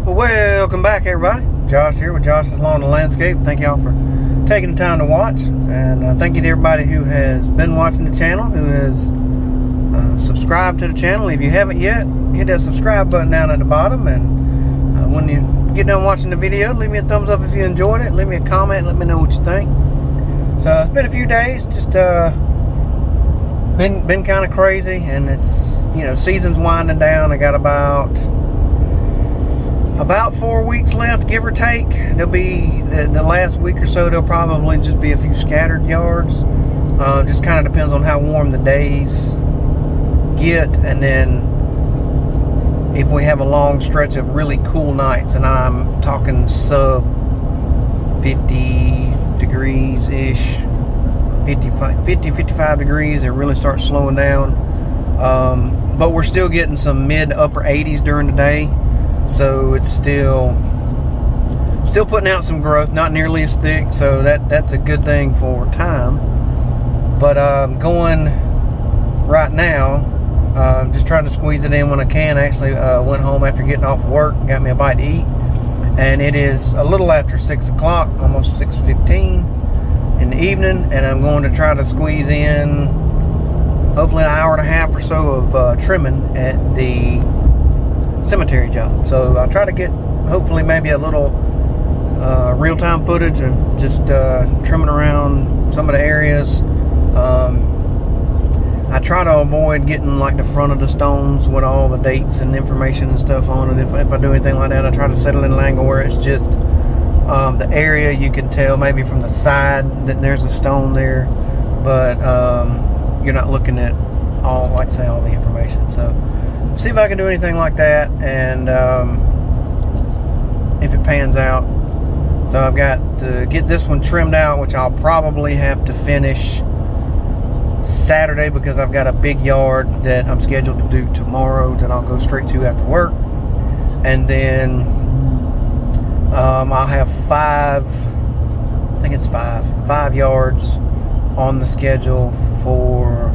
Welcome back, everybody. Josh here with Josh's Lawn and Landscape. Thank y'all for taking the time to watch, and thank you to everybody who has been watching the channel, who has subscribed to the channel. If you haven't yet, hit that subscribe button down at the bottom, and when you get done watching the video, leave me a thumbs up if you enjoyed it. Leave me a comment, let me know what you think. So it's been a few days, just been kind of crazy, and it's, you know, season's winding down. I got about 4 weeks left, give or take. There'll be the last week or so, there'll probably just be a few scattered yards. Just kind of depends on how warm the days get, and then if we have a long stretch of really cool nights, and I'm talking sub 50 degrees ish, 55 degrees, it really starts slowing down. But we're still getting some mid upper 80s during the day. So it's still putting out some growth, not nearly as thick, so that's a good thing for time. But going right now, just trying to squeeze it in when I can. I actually went home after getting off work, got me a bite to eat, and it is a little after 6 o'clock, almost 6:15 in the evening, and I'm going to try to squeeze in hopefully an hour and a half or so of trimming at the cemetery job. So I'll try to get hopefully maybe a little real-time footage and just trimming around some of the areas. I try to avoid getting like the front of the stones with all the dates and information and stuff on it. If I do anything like that, I try to settle in an angle where it's just the area you can tell maybe from the side that there's a stone there, but you're not looking at all, like I say, all the information. So see if I can do anything like that, and if it pans out. So I've got to get this one trimmed out, which I'll probably have to finish Saturday, because I've got a big yard that I'm scheduled to do tomorrow that I'll go straight to after work. And then I'll have five yards on the schedule for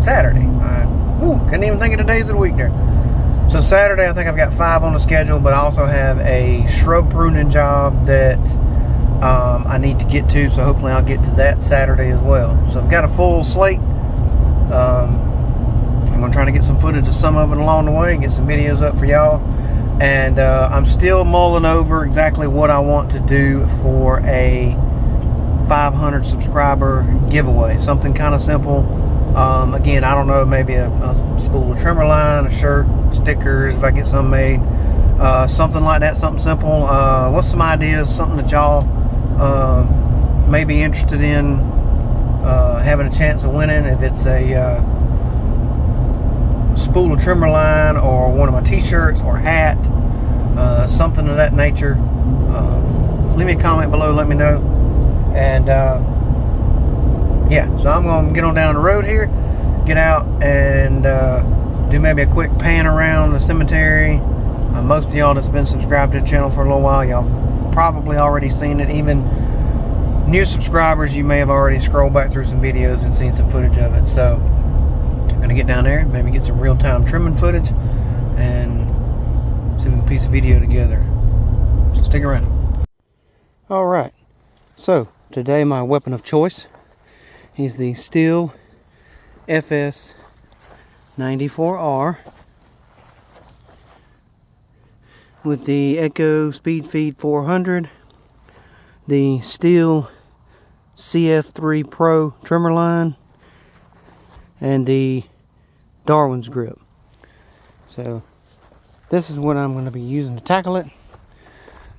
Saturday. Couldn't even think of the days of the week there. So Saturday, I think I've got 5 on the schedule, but I also have a shrub pruning job that I need to get to, so hopefully I'll get to that Saturday as well. So I've got a full slate. I'm going to try to get some footage of some of it along the way, get some videos up for y'all. And I'm still mulling over exactly what I want to do for a 500 subscriber giveaway. Something kind of simple. Again, I don't know, maybe a spool of trimmer line, a shirt, stickers, if I get some made, something like that, something simple. What's some ideas, something that y'all may be interested in having a chance of winning? If it's a spool of trimmer line, or one of my t-shirts or hat, something of that nature, leave me a comment below, let me know. And yeah, so I'm going to get on down the road here, get out and do maybe a quick pan around the cemetery. Most of y'all that's been subscribed to the channel for a little while, y'all probably already seen it. Even new subscribers, you may have already scrolled back through some videos and seen some footage of it. So I'm going to get down there, maybe get some real-time trimming footage, and see if we can piece a video together. So stick around. Alright, so today my weapon of choice is the Stihl FS 94R with the Echo Speed Feed 400, the Stihl CF3 Pro trimmer line, and the Darwin's grip. So this is what I'm going to be using to tackle it.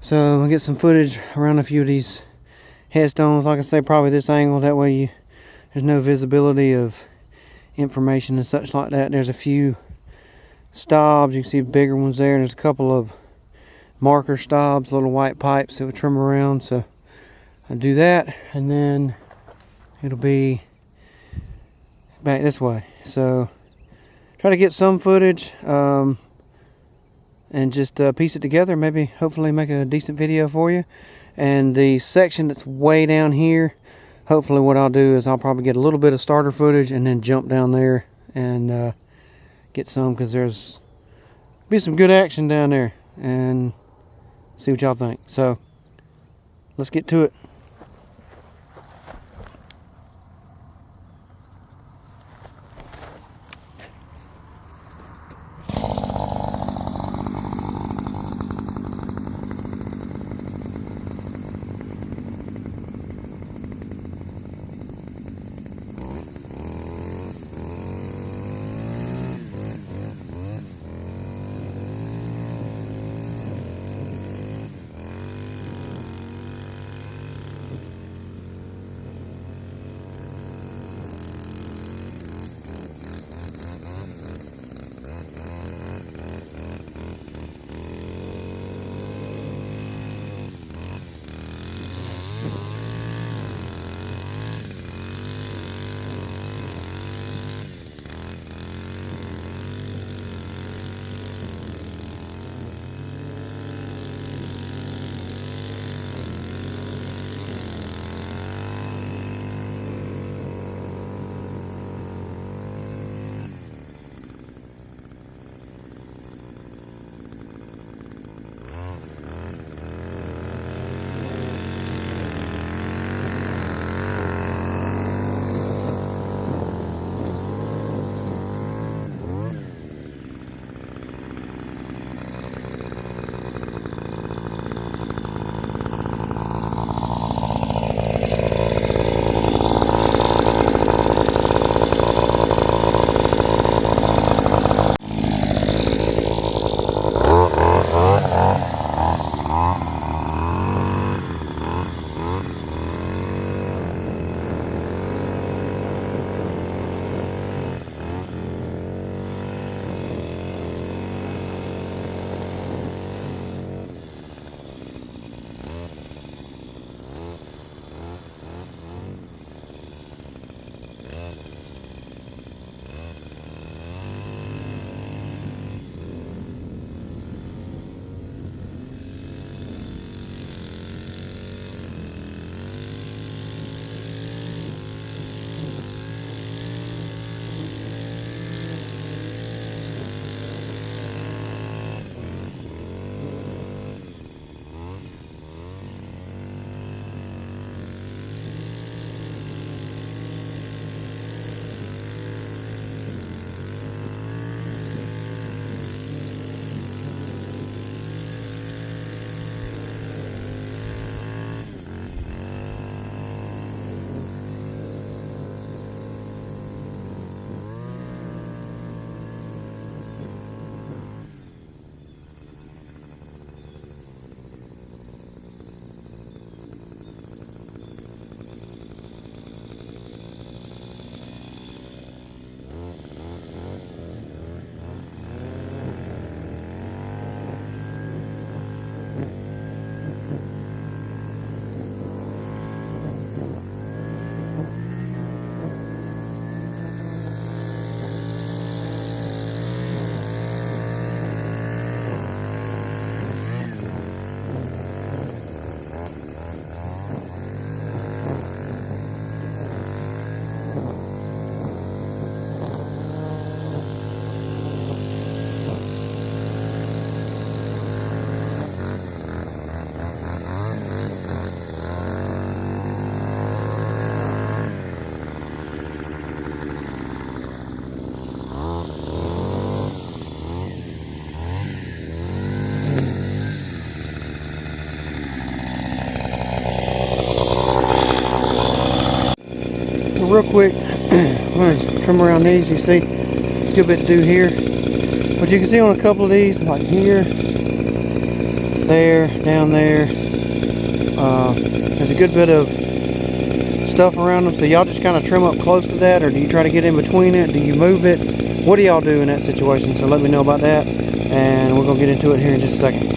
So I'll get some footage around a few of these headstones. Like I say, probably this angle, that way there's no visibility of information and such like that. There's a few stobs, you can see bigger ones there, and there's a couple of marker stobs, little white pipes that would trim around. So I do that, and then it'll be back this way. So try to get some footage and just piece it together, maybe hopefully make a decent video for you. And the section that's way down here, hopefully what I'll do is I'll probably get a little bit of starter footage and then jump down there and get some, because there's be some good action down there, and see what y'all think. So let's get to it. Real quick, I'm going to trim around these. You see, there's a good bit to do here. But you can see on a couple of these, like here, there, down there, there's a good bit of stuff around them. So y'all just kind of trim up close to that, or do you try to get in between it? Do you move it? What do y'all do in that situation? So let me know about that, and we're going to get into it here in just a second.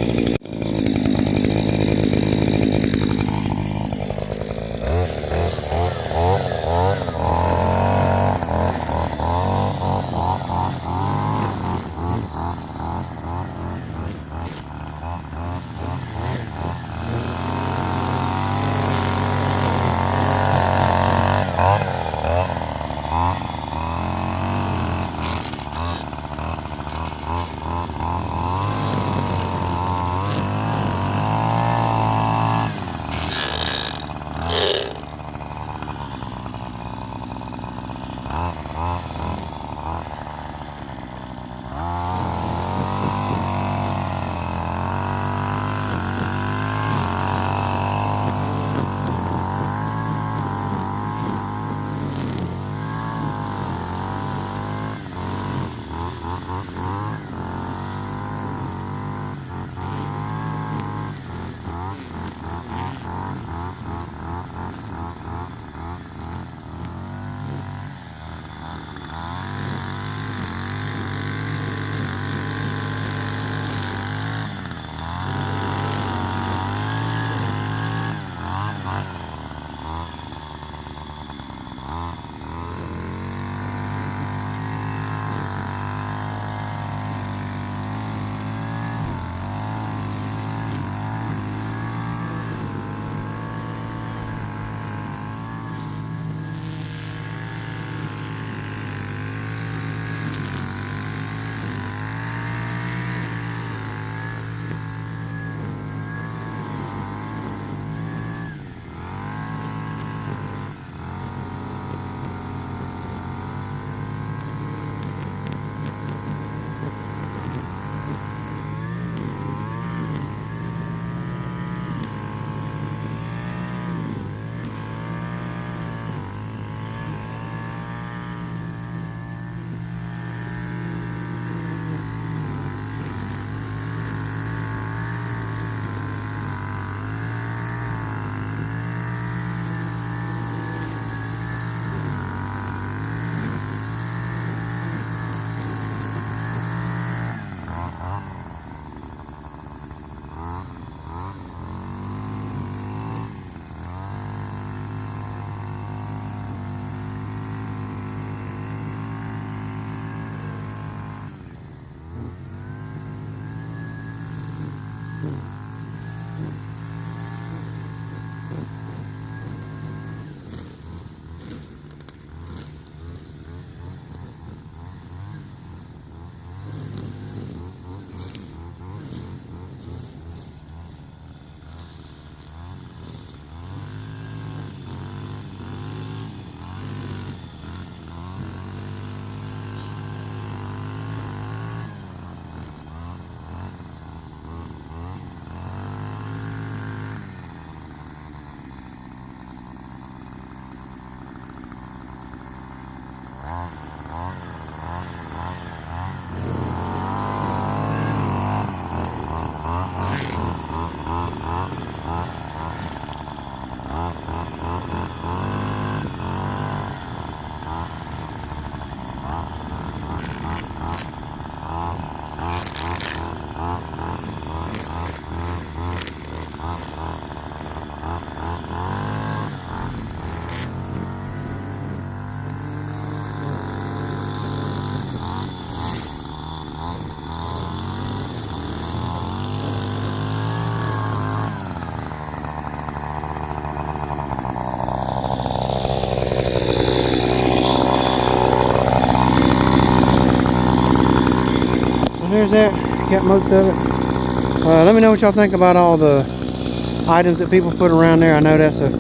there's that. Got most of it. Let me know what y'all think about all the items that people put around there. I know that's a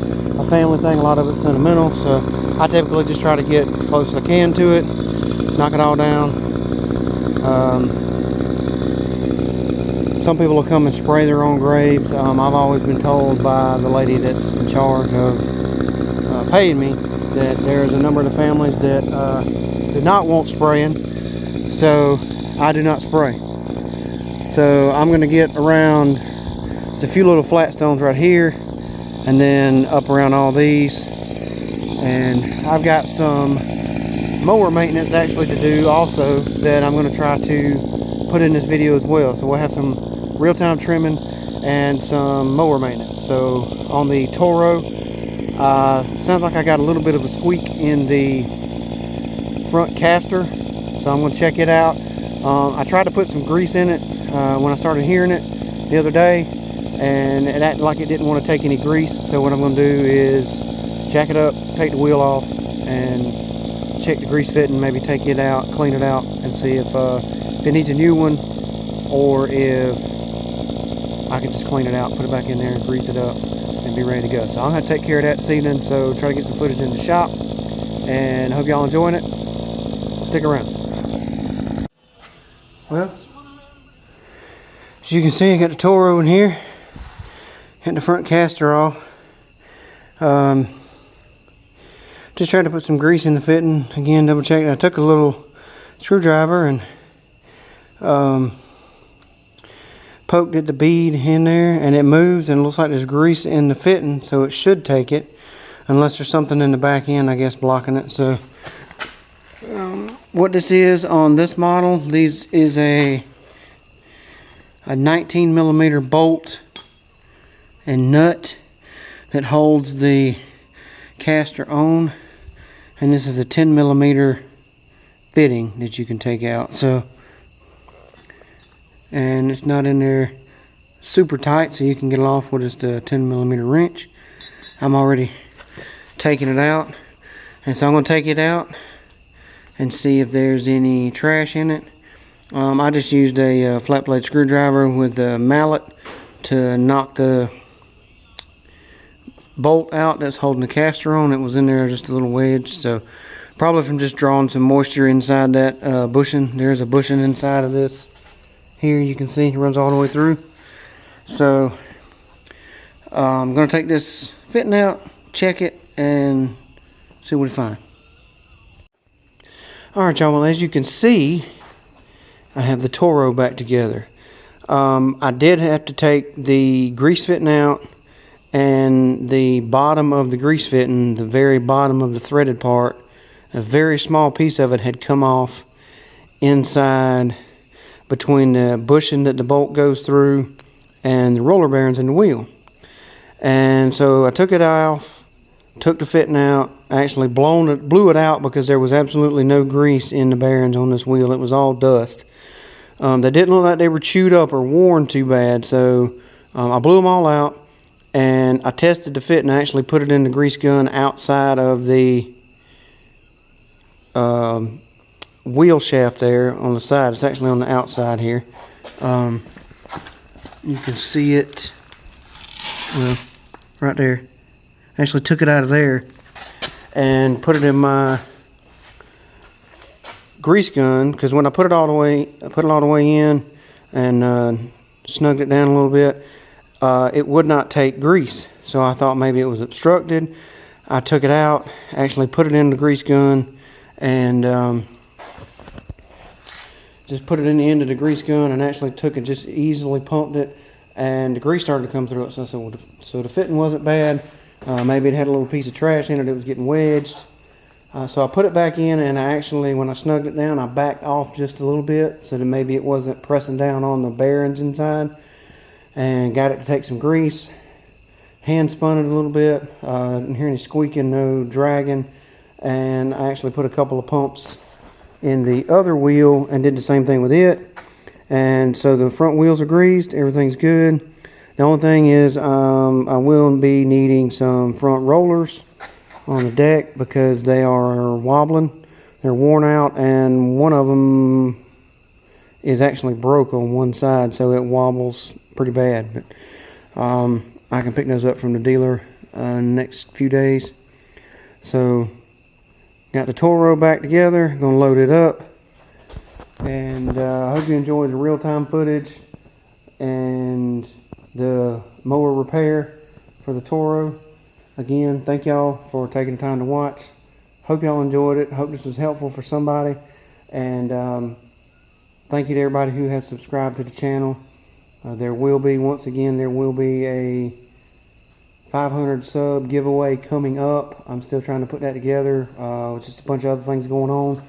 family thing. A lot of it's sentimental, so I typically just try to get as close as I can to it, knock it all down. Some people will come and spray their own graves. I've always been told by the lady that's in charge of paying me that there's a number of the families that do not want spraying, so I do not spray. So I'm going to get around, there's a few little flat stones right here, and then up around all these. And I've got some mower maintenance actually to do also that I'm going to try to put in this video as well. So we'll have some real-time trimming and some mower maintenance. So on the Toro, sounds like I got a little bit of a squeak in the front caster, so I'm going to check it out. I tried to put some grease in it when I started hearing it the other day, and it acted like it didn't want to take any grease. So what I'm going to do is jack it up, take the wheel off, and check the grease fitting, maybe take it out, clean it out, and see if it needs a new one, or if I can just clean it out, put it back in there and grease it up and be ready to go. So I'll have to take care of that this evening, so try to get some footage in the shop, and I hope y'all enjoying it. So stick around. Well, as you can see, I got the Toro in here, getting the front caster off. Just tried to put some grease in the fitting. Again, double check. I took a little screwdriver and poked at the bead in there, and it moves, and it looks like there's grease in the fitting, so it should take it, unless there's something in the back end, I guess, blocking it. So what this is on this model, this is a 19 millimeter bolt and nut that holds the caster on, and this is a 10 millimeter fitting that you can take out. So, and it's not in there super tight, so you can get it off with just a 10 millimeter wrench. I'm already taking it out, and so I'm going to take it out and see if there's any trash in it. I just used a flat blade screwdriver with a mallet to knock the bolt out that's holding the caster on. It was in there just a little wedge, so probably from just drawing some moisture inside that bushing. There's a bushing inside of this here, you can see it runs all the way through. So I'm going to take this fitting out, check it, and see what we find. Alright y'all, well, as you can see, I have the Toro back together. I did have to take the grease fitting out, and the bottom of the grease fitting, the very bottom of the threaded part, a very small piece of it had come off inside between the bushing that the bolt goes through and the roller bearings in the wheel. And so I took it off, took the fitting out, actually blew it out because there was absolutely no grease in the bearings on this wheel. It was all dust. They didn't look like they were chewed up or worn too bad, so I blew them all out, and I tested the fit and I actually put it in the grease gun outside of the wheel shaft there on the side. It's actually on the outside here. You can see it, well, right there. Actually took it out of there and put it in my grease gun, because when I put it all the way in and snugged it down a little bit, it would not take grease. So I thought maybe it was obstructed. I took it out, actually put it in the grease gun, and just put it in the end of the grease gun, and actually took it, just easily pumped it, and the grease started to come through it. So I said, well, so the fitting wasn't bad. Maybe it had a little piece of trash in it that was getting wedged. So I put it back in, and I actually, when I snugged it down, I backed off just a little bit so that maybe it wasn't pressing down on the bearings inside, and got it to take some grease. Hand spun it a little bit. Didn't hear any squeaking, no dragging, and I actually put a couple of pumps in the other wheel and did the same thing with it. And so the front wheels are greased, everything's good. The only thing is I will be needing some front rollers on the deck because they are wobbling. They're worn out, and one of them is actually broke on one side, so it wobbles pretty bad. But I can pick those up from the dealer next few days. So got the Toro back together, gonna load it up, and I hope you enjoyed the real-time footage and the mower repair for the Toro. Again, thank y'all for taking the time to watch. Hope y'all enjoyed it. Hope this was helpful for somebody, and thank you to everybody who has subscribed to the channel. There will be, once again, there will be a 500 sub giveaway coming up. I'm still trying to put that together. Just a bunch of other things going on,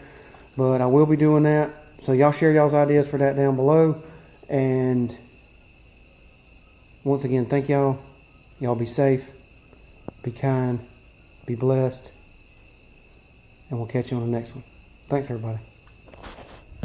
but I will be doing that. So y'all share y'all's ideas for that down below. And once again, thank y'all. Y'all be safe, be kind, be blessed, and we'll catch you on the next one. Thanks, everybody.